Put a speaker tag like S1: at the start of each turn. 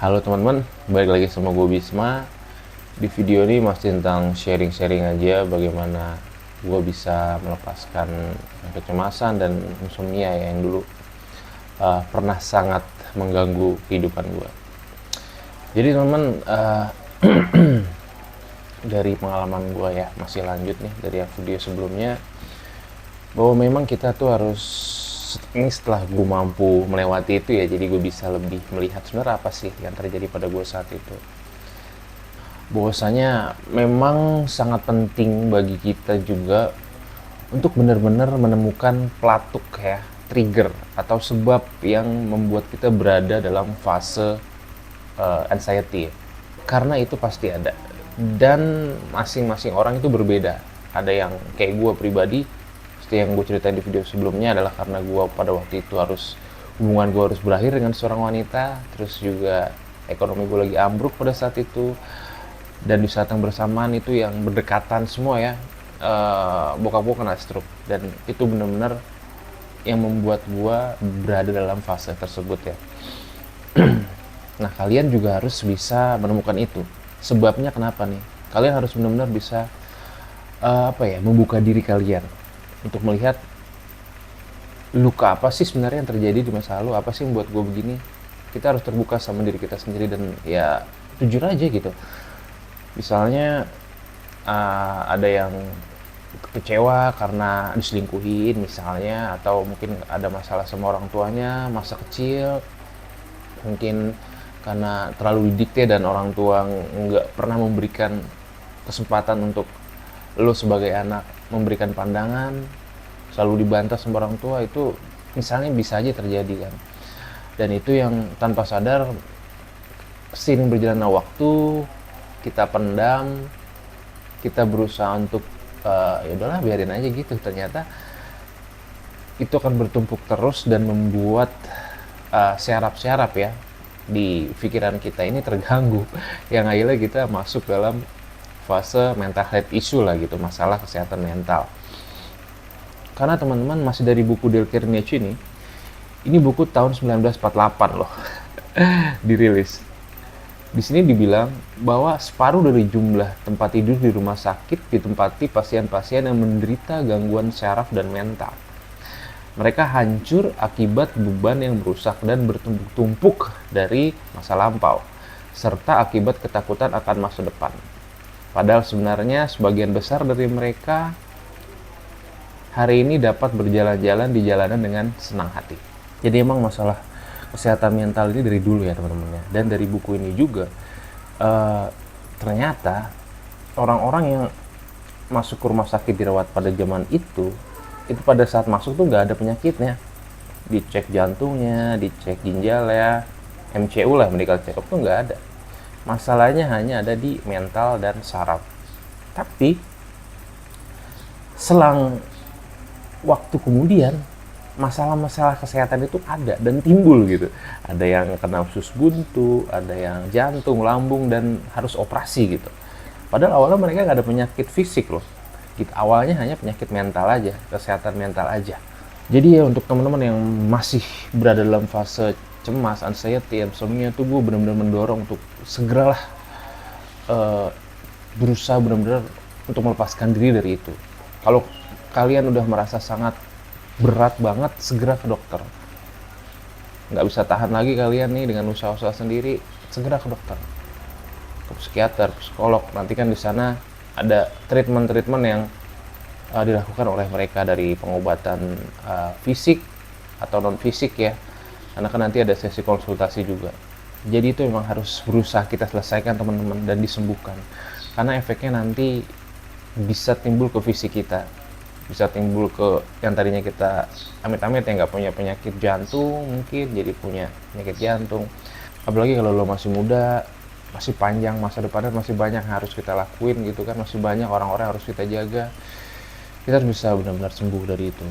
S1: Halo teman-teman, balik lagi sama gue Bisma. Di video ini masih tentang sharing-sharing aja bagaimana gue bisa melepaskan kecemasan dan insomnia yang dulu pernah sangat mengganggu kehidupan gue. Jadi teman-teman, dari pengalaman gue ya, masih lanjut nih dari yang video sebelumnya, bahwa memang kita tuh harus, ini setelah gue mampu melewati itu ya, jadi gue bisa lebih melihat sebenarnya apa sih yang terjadi pada gue saat itu. Bahwasanya memang sangat penting bagi kita juga untuk benar-benar menemukan pelatuk ya, trigger atau sebab yang membuat kita berada dalam fase anxiety ya. Karena itu pasti ada, dan masing-masing orang itu berbeda. Ada yang kayak gue pribadi, seperti yang gue ceritain di video sebelumnya, adalah karena gue pada waktu itu hubungan gue harus berakhir dengan seorang wanita, terus juga ekonomi gue lagi ambruk pada saat itu, dan di saat yang bersamaan itu yang berdekatan semua ya, bokap gue kena stroke, dan itu benar-benar yang membuat gue berada dalam fase tersebut ya. Nah, kalian juga harus bisa menemukan itu. Sebabnya kenapa nih? Kalian harus benar-benar bisa membuka diri kalian untuk melihat luka apa sih sebenarnya yang terjadi di masa lalu, apa sih yang membuat gue begini. Kita harus terbuka sama diri kita sendiri dan ya jujur aja gitu. Misalnya ada yang kecewa karena diselingkuhin misalnya, atau mungkin ada masalah sama orang tuanya masa kecil, mungkin karena terlalu didikte dan orang tua nggak pernah memberikan kesempatan untuk lo sebagai anak memberikan pandangan, selalu dibantah sama orang tua. Itu misalnya bisa aja terjadi kan, dan itu yang tanpa sadar seiring berjalannya waktu kita pendam, kita berusaha untuk ya udahlah biarin aja gitu. Ternyata itu akan bertumpuk terus dan membuat syaraf-syaraf ya di pikiran kita ini terganggu, yang akhirnya kita masuk dalam fase mental health issue lah gitu, masalah kesehatan mental. Karena teman-teman, masih dari buku Dale Carnegie ini buku tahun 1948 loh dirilis. Di sini dibilang bahwa separuh dari jumlah tempat tidur di rumah sakit ditempati pasien-pasien yang menderita gangguan syaraf dan mental. Mereka hancur akibat beban yang merusak dan bertumpuk-tumpuk dari masa lampau, serta akibat ketakutan akan masa depan. Padahal sebenarnya sebagian besar dari mereka hari ini dapat berjalan-jalan di jalanan dengan senang hati. Jadi emang masalah kesehatan mental ini dari dulu ya teman-teman ya. Dan dari buku ini juga ternyata orang-orang yang masuk ke rumah sakit dirawat pada zaman itu pada saat masuk tuh nggak ada penyakitnya. Dicek jantungnya, dicek ginjal ya, MCU lah, medical check up tuh nggak ada. Masalahnya hanya ada di mental dan saraf. Tapi selang waktu kemudian masalah-masalah kesehatan itu ada dan timbul gitu. Ada yang kena usus buntu, ada yang jantung, lambung, dan harus operasi gitu. Padahal awalnya mereka nggak ada penyakit fisik loh. Gitu. Awalnya hanya penyakit mental aja, kesehatan mental aja. Jadi ya untuk teman-teman yang masih berada dalam fase cemas, anxiety, insomnia, tuh gue benar-benar mendorong untuk segeralah berusaha benar-benar untuk melepaskan diri dari itu. Kalau kalian udah merasa sangat berat banget, segera ke dokter. Nggak bisa tahan lagi kalian nih dengan usaha-usaha sendiri, segera ke dokter, ke psikiater, psikolog. Nanti kan di sana ada treatment-treatment yang dilakukan oleh mereka, dari pengobatan fisik atau non fisik ya, karena kan nanti ada sesi konsultasi juga. Jadi itu memang harus berusaha kita selesaikan teman-teman dan disembuhkan, karena efeknya nanti bisa timbul ke fisik kita, bisa timbul ke yang tadinya kita amit-amit ya nggak punya penyakit jantung, mungkin jadi punya penyakit jantung. Apalagi kalau lo masih muda, masih panjang masa depannya, masih banyak yang harus kita lakuin gitu kan, masih banyak orang-orang yang harus kita jaga. Kita harus bisa benar-benar sembuh dari itu.